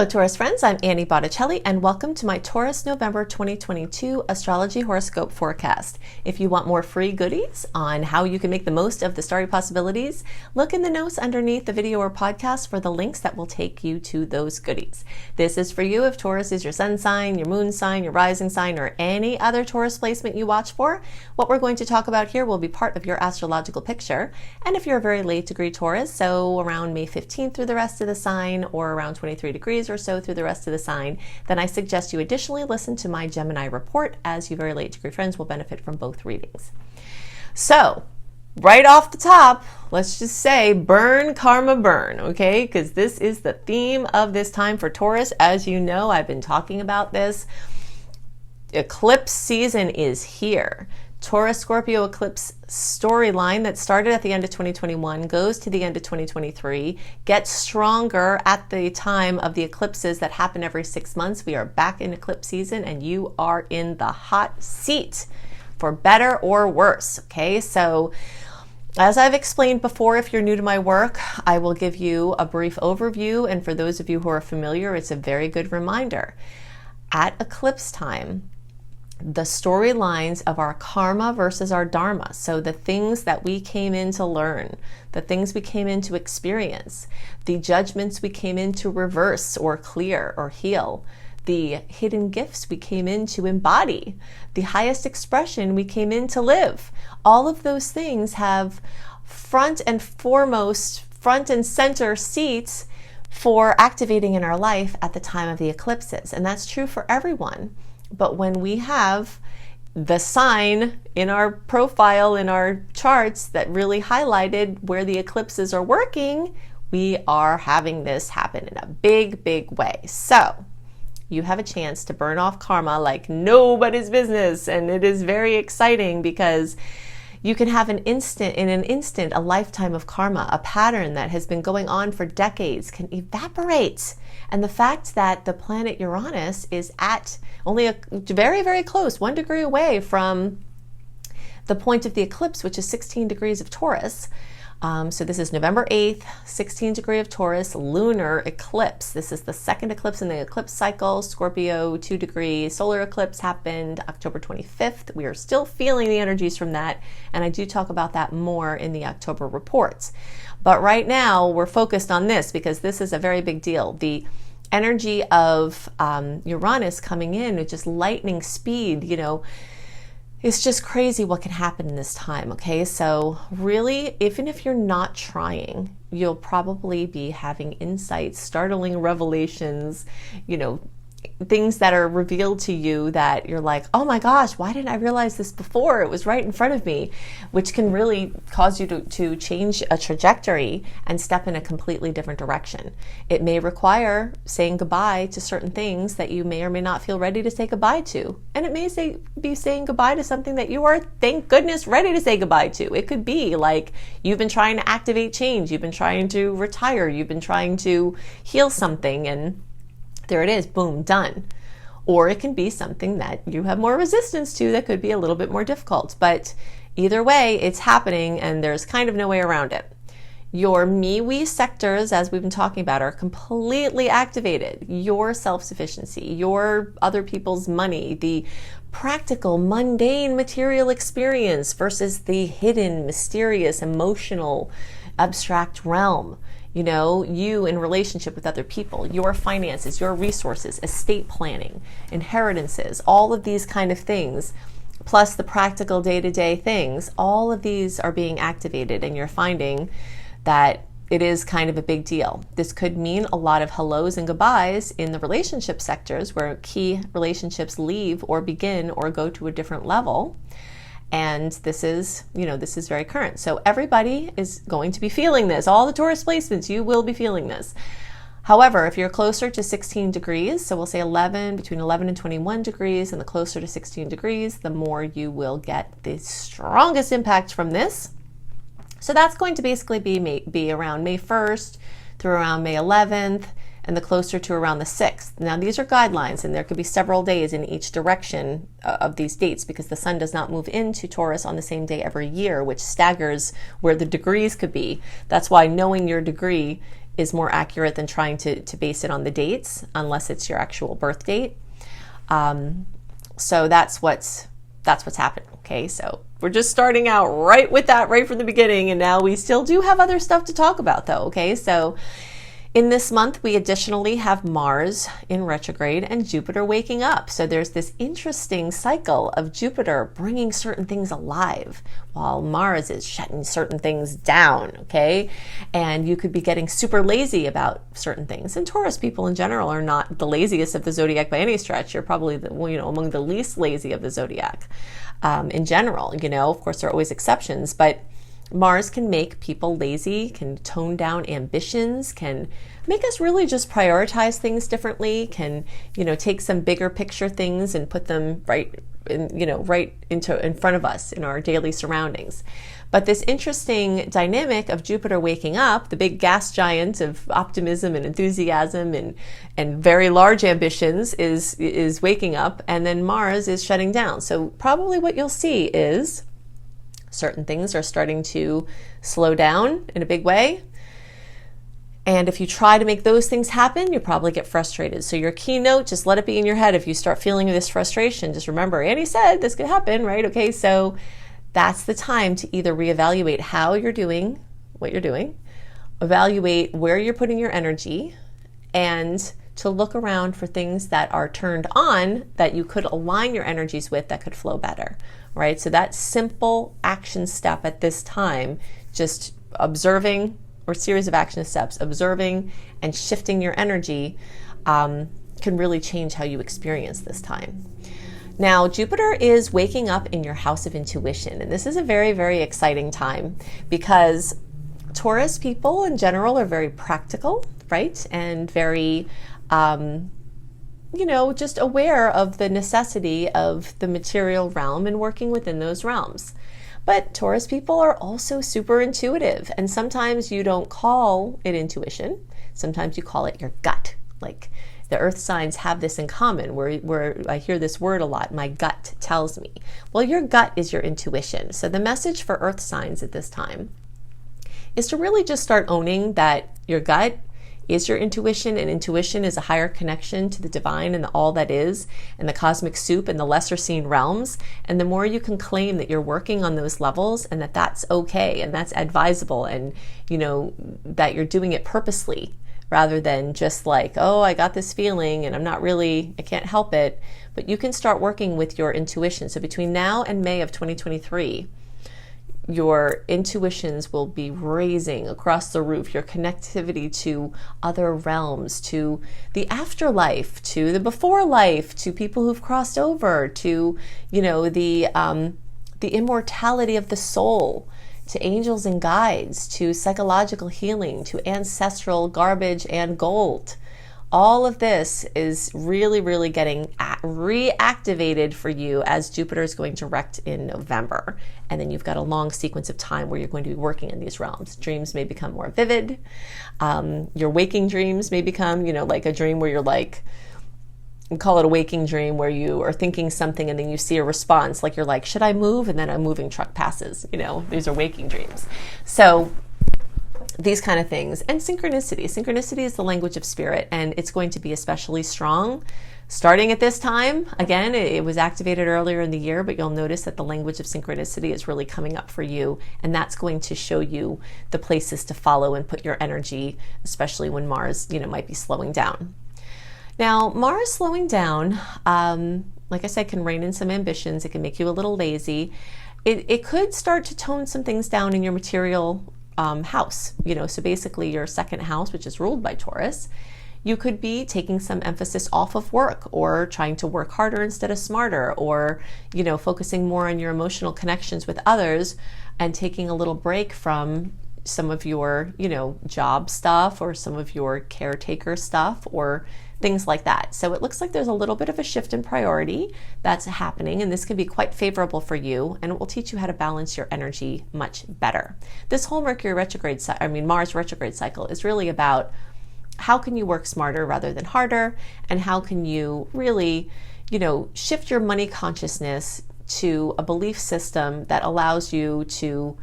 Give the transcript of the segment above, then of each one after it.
Hello Taurus friends, I'm Annie Botticelli and welcome to my Taurus November 2022 Astrology Horoscope forecast. If you want more free goodies on how you can make the most of the starry possibilities, look in the notes underneath the video or podcast for the links that will take you to those goodies. This is for you if Taurus is your sun sign, your moon sign, your rising sign, or any other Taurus placement you watch for. What we're going to talk about here will be part of your astrological picture. And if you're a very late degree Taurus, so around May 15th through the rest of the sign or around 23 degrees or so through the rest of the sign, then I suggest you additionally listen to my Gemini report, as you very late degree friends will benefit from both readings. So right off the top, let's just say burn karma burn, okay? Because this is the theme of this time for Taurus. As you know, I've been talking about this. Eclipse season is here. Taurus Scorpio eclipse storyline that started at the end of 2021 goes to the end of 2023, gets stronger at the time of the eclipses that happen every 6 months. We are back in eclipse season and you are in the hot seat for better or worse. Okay, so as I've explained before, if you're new to my work, I will give you a brief overview, and for those of you who are familiar, it's a very good reminder. At eclipse time, the storylines of our karma versus our dharma. So the things that we came in to learn, the things we came in to experience, the judgments we came in to reverse or clear or heal, the hidden gifts we came in to embody, the highest expression we came in to live. All of those things have front and center seats for activating in our life at the time of the eclipses. And that's true for everyone. But when we have the sign in our profile, in our charts that really highlighted where the eclipses are working, we are having this happen in a big, big way. So you have a chance to burn off karma like nobody's business. And it is very exciting because you can have in an instant, a lifetime of karma, a pattern that has been going on for decades can evaporate. And the fact that the planet Uranus is at only a very, very close, 1 degree away from the point of the eclipse, which is 16 degrees of Taurus. So this is November 8th, 16 degree of Taurus, lunar eclipse. This is the second eclipse in the eclipse cycle. Scorpio 2 degree solar eclipse happened October 25th. We are still feeling the energies from that. And I do talk about that more in the October reports. But right now we're focused on this because this is a very big deal. The energy of Uranus coming in at just lightning speed, it's just crazy what can happen in this time, okay? So really, even if you're not trying, you'll probably be having insights, startling revelations, things that are revealed to you that you're like, oh my gosh, why didn't I realize this before? It was right in front of me, which can really cause you to change a trajectory and step in a completely different direction. It may require saying goodbye to certain things that you may or may not feel ready to say goodbye to. And it may be saying goodbye to something that you are, thank goodness, ready to say goodbye to. It could be like you've been trying to activate change, you've been trying to retire, you've been trying to heal something, and there it is, boom, done. Or it can be something that you have more resistance to that could be a little bit more difficult. But either way, it's happening and there's kind of no way around it. Your me-we sectors, as we've been talking about, are completely activated. Your self-sufficiency, your other people's money, the practical, mundane material experience versus the hidden, mysterious, emotional, abstract realm. You in relationship with other people, your finances, your resources, estate planning, inheritances, all of these kind of things, plus the practical day-to-day things, all of these are being activated, and you're finding that it is kind of a big deal. This could mean a lot of hellos and goodbyes in the relationship sectors where key relationships leave or begin or go to a different level. And this is very current. So everybody is going to be feeling this. All the Taurus placements, you will be feeling this. However, if you're closer to 16 degrees, so we'll say between 11 and 21 degrees, and the closer to 16 degrees, the more you will get the strongest impact from this. So that's going to basically be around May 1st through around May 11th. And the closer to around the 6th. Now these are guidelines, and there could be several days in each direction of these dates because the sun does not move into Taurus on the same day every year, which staggers where the degrees could be. That's why knowing your degree is more accurate than trying to base it on the dates, unless it's your actual birth date. So that's what's happening. Okay, so we're just starting out right with that right from the beginning, and now we still do have other stuff to talk about though. Okay, so in this month, we additionally have Mars in retrograde and Jupiter waking up. So there's this interesting cycle of Jupiter bringing certain things alive while Mars is shutting certain things down, okay? And you could be getting super lazy about certain things. And Taurus people in general are not the laziest of the zodiac by any stretch. You're probably among the least lazy of the zodiac in general. Of course, there are always exceptions, but Mars can make people lazy, can tone down ambitions, can make us really just prioritize things differently, can, take some bigger picture things and put them right in front of us in our daily surroundings. But this interesting dynamic of Jupiter waking up, the big gas giant of optimism and enthusiasm and very large ambitions is waking up, and then Mars is shutting down. So probably what you'll see is certain things are starting to slow down in a big way. And if you try to make those things happen, you probably get frustrated. So your keynote, just let it be in your head. If you start feeling this frustration, just remember, Annie said this could happen, right? Okay, so that's the time to either reevaluate how you're doing what you're doing, evaluate where you're putting your energy, and to look around for things that are turned on that you could align your energies with that could flow better, right? So that simple action step at this time, just observing, or series of action steps, observing and shifting your energy, can really change how you experience this time. Now, Jupiter is waking up in your house of intuition, and this is a very, very exciting time because Taurus people in general are very practical, right? And very just aware of the necessity of the material realm and working within those realms. But Taurus people are also super intuitive, and sometimes you don't call it intuition. Sometimes you call it your gut. Like the earth signs have this in common where I hear this word a lot, my gut tells me. Well, your gut is your intuition. So the message for earth signs at this time is to really just start owning that your gut is your intuition, and intuition is a higher connection to the divine and the all that is and the cosmic soup and the lesser seen realms. And the more you can claim that you're working on those levels and that that's okay and that's advisable, and that you're doing it purposely rather than just like, oh, I got this feeling and I can't help it. But you can start working with your intuition. So between now and May of 2023, your intuitions will be raising across the roof, your connectivity to other realms, to the afterlife, to the before life, to people who've crossed over, to, the immortality of the soul, to angels and guides, to psychological healing, to ancestral garbage and gold. All of this is really, really getting reactivated for you as Jupiter is going direct in November. And then you've got a long sequence of time where you're going to be working in these realms. Dreams may become more vivid. Your waking dreams may become, like a dream where you're like, we call it a waking dream, where you are thinking something and then you see a response. Like you're like, should I move? And then a moving truck passes. These are waking dreams. So these kind of things. And synchronicity. Synchronicity is the language of spirit, and it's going to be especially strong starting at this time. Again, it was activated earlier in the year, but you'll notice that the language of synchronicity is really coming up for you, and that's going to show you the places to follow and put your energy, especially when Mars, might be slowing down. Now, Mars slowing down, like I said, can rein in some ambitions. It can make you a little lazy. It could start to tone some things down in your material house, so basically your second house, which is ruled by Taurus. You could be taking some emphasis off of work, or trying to work harder instead of smarter, or, focusing more on your emotional connections with others and taking a little break from some of your, job stuff or some of your caretaker stuff or things like that. So it looks like there's a little bit of a shift in priority that's happening, and this can be quite favorable for you, and it will teach you how to balance your energy much better. This whole Mars retrograde cycle is really about how can you work smarter rather than harder, and how can you really, shift your money consciousness to a belief system that allows you to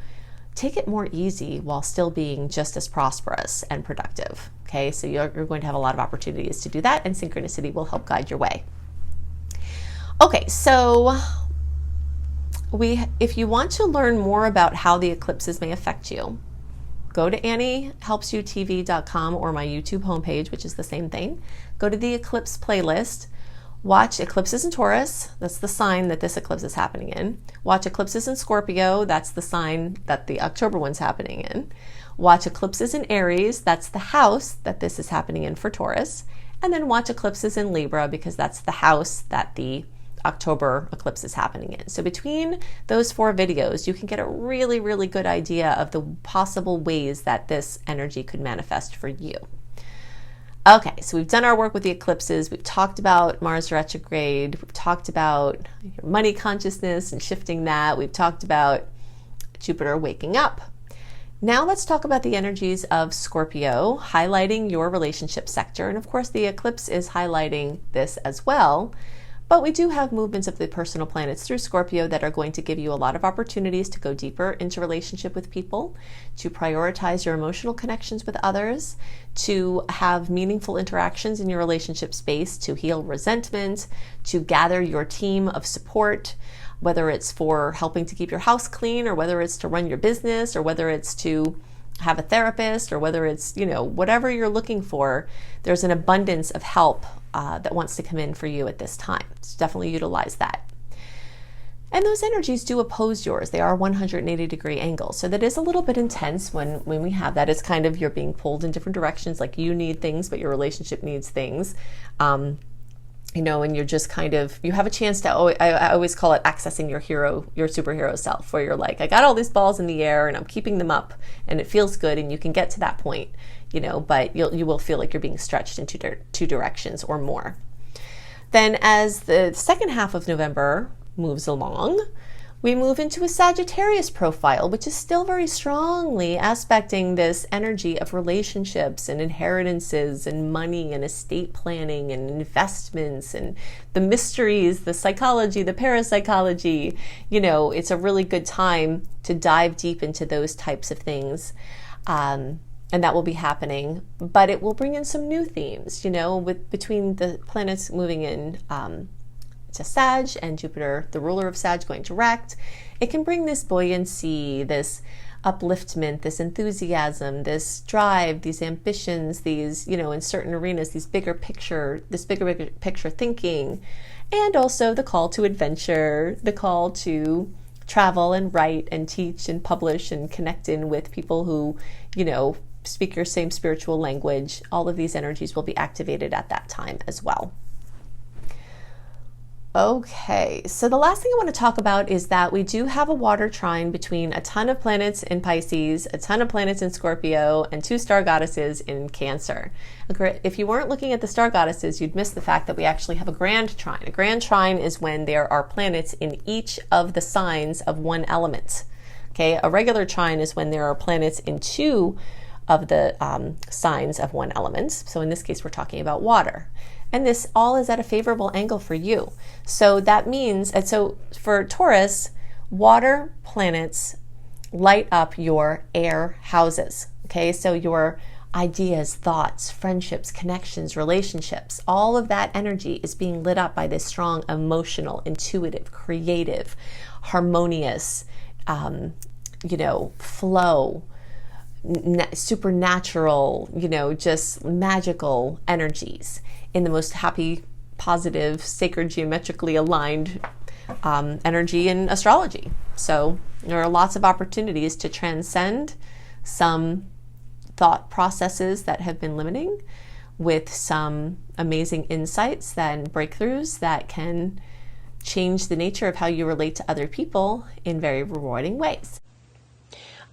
take it more easy while still being just as prosperous and productive. Okay, so you're going to have a lot of opportunities to do that, and synchronicity will help guide your way. Okay, so if you want to learn more about how the eclipses may affect you, go to AnnieHelpsYouTV.com or my YouTube homepage, which is the same thing. Go to the eclipse playlist. Watch Eclipses in Taurus, that's the sign that this eclipse is happening in. Watch Eclipses in Scorpio, that's the sign that the October one's happening in. Watch Eclipses in Aries, that's the house that this is happening in for Taurus. And then watch Eclipses in Libra, because that's the house that the October eclipse is happening in. So between those 4 videos, you can get a really, really good idea of the possible ways that this energy could manifest for you. Okay, so we've done our work with the eclipses. We've talked about Mars retrograde. We've talked about your money consciousness and shifting that. We've talked about Jupiter waking up. Now let's talk about the energies of Scorpio, highlighting your relationship sector. And of course, the eclipse is highlighting this as well. But we do have movements of the personal planets through Scorpio that are going to give you a lot of opportunities to go deeper into relationship with people, to prioritize your emotional connections with others, to have meaningful interactions in your relationship space, to heal resentment, to gather your team of support, whether it's for helping to keep your house clean, or whether it's to run your business, or whether it's to have a therapist, or whether it's, whatever you're looking for. There's an abundance of help that wants to come in for you at this time. So definitely utilize that. And those energies do oppose yours. They are 180-degree angles. So that is a little bit intense when we have that. It's kind of you're being pulled in different directions, like you need things, but your relationship needs things. And you're just you have a chance to, I always call it accessing your superhero self, where you're like, I got all these balls in the air and I'm keeping them up and it feels good, and you can get to that point, but you will feel like you're being stretched in two directions or more. Then as the second half of November moves along, we move into a Sagittarius profile, which is still very strongly aspecting this energy of relationships and inheritances and money and estate planning and investments and the mysteries, the psychology, the parapsychology. It's a really good time to dive deep into those types of things. And that will be happening, but it will bring in some new themes, between the planets moving in to Sag and Jupiter, the ruler of Sag, going direct. It can bring this buoyancy, this upliftment, this enthusiasm, this drive, these ambitions, these, in certain arenas, this bigger picture thinking, and also the call to adventure, the call to travel and write and teach and publish and connect in with people who, speak your same spiritual language. All of these energies will be activated at that time as well. Okay, so the last thing I want to talk about is that we do have a water trine between a ton of planets in Pisces, a ton of planets in Scorpio, and 2 star goddesses in Cancer. If you weren't looking at the star goddesses, you'd miss the fact that we actually have a grand trine. A grand trine is when there are planets in each of the signs of one element. Okay, a regular trine is when there are planets in 2 of the signs of one element. So in this case, we're talking about water. And this all is at a favorable angle for you. So that means, and so for Taurus, water planets light up your air houses. Okay, so your ideas, thoughts, friendships, connections, relationships, all of that energy is being lit up by this strong emotional, intuitive, creative, harmonious, flow, supernatural, just magical energies in the most happy, positive, sacred, geometrically aligned energy in astrology. So there are lots of opportunities to transcend some thought processes that have been limiting with some amazing insights and breakthroughs that can change the nature of how you relate to other people in very rewarding ways.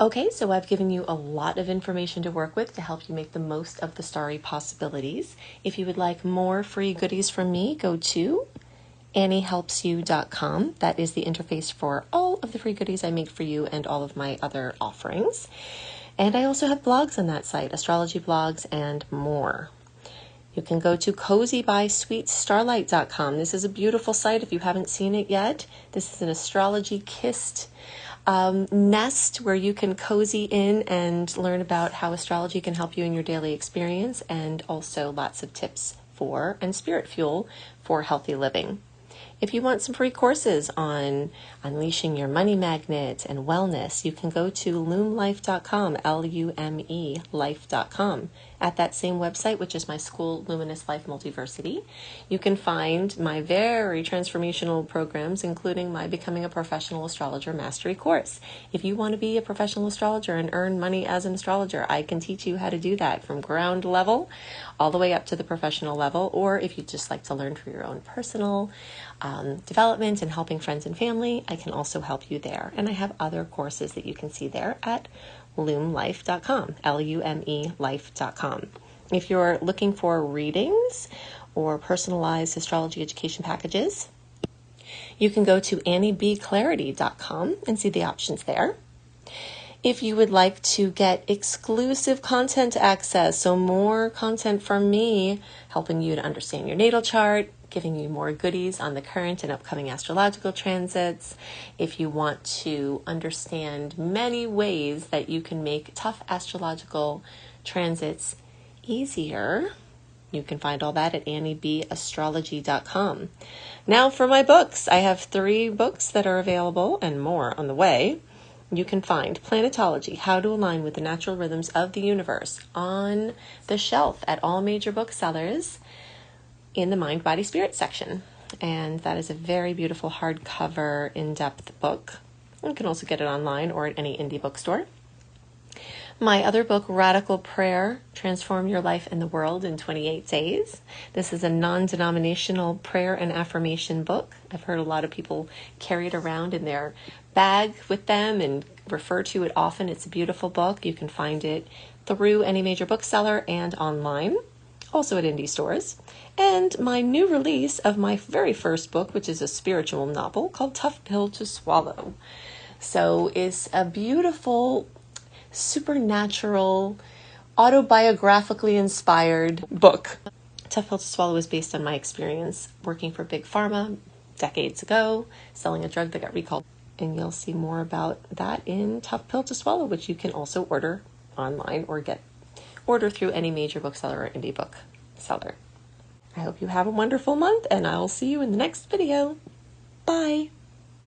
Okay, so I've given you a lot of information to work with to help you make the most of the starry possibilities. If you would like more free goodies from me, go to AnnieHelpsYou.com. That is the interface for all of the free goodies I make for you and all of my other offerings. And I also have blogs on that site, astrology blogs and more. You can go to CozyBySweetStarlight.com. This is a beautiful site if you haven't seen it yet. This is an astrology kissed nest where you can cozy in and learn about how astrology can help you in your daily experience, and also lots of tips for and spirit fuel for healthy living. If you want some free courses on unleashing your money magnet and wellness, you can go to lumelife.com, L-U-M-E, life.com. At that same website, which is my school, Luminous Life Multiversity, you can find my very transformational programs, including my Becoming a Professional Astrologer Mastery Course. If you want to be a professional astrologer and earn money as an astrologer, I can teach you how to do that from ground level all the way up to the professional level. Or if you just like to learn for your own personal development and helping friends and family, I can also help you there. And I have other courses that you can see there at lumelife.com, L-U-M-E life.com. If you're looking for readings or personalized astrology education packages, you can go to anniebclarity.com and see the options there. If you would like to get exclusive content access, so more content from me, helping you to understand your natal chart, giving you more goodies on the current and upcoming astrological transits. If you want to understand many ways that you can make tough astrological transits easier, you can find all that at anniebcastrology.com. Now for my books. I have 3 books that are available and more on the way. You can find Planetology, How to Align with the Natural Rhythms of the Universe, on the shelf at all major booksellers in the Mind, Body, Spirit section. And that is a very beautiful hardcover, in-depth book. You can also get it online or at any indie bookstore. My other book, Radical Prayer, Transform Your Life and the World in 28 Days. This is a non-denominational prayer and affirmation book. I've heard a lot of people carry it around in their bag with them and refer to it often. It's a beautiful book. You can find it through any major bookseller and online, also at indie stores. And my new release of my very first book, which is a spiritual novel called Tough Pill to Swallow. So it's a beautiful, supernatural, autobiographically inspired book. Tough Pill to Swallow is based on my experience working for Big Pharma decades ago, selling a drug that got recalled. And you'll see more about that in Tough Pill to Swallow, which you can also order online or order through any major bookseller or indie bookseller. I hope you have a wonderful month, and I'll see you in the next video. Bye.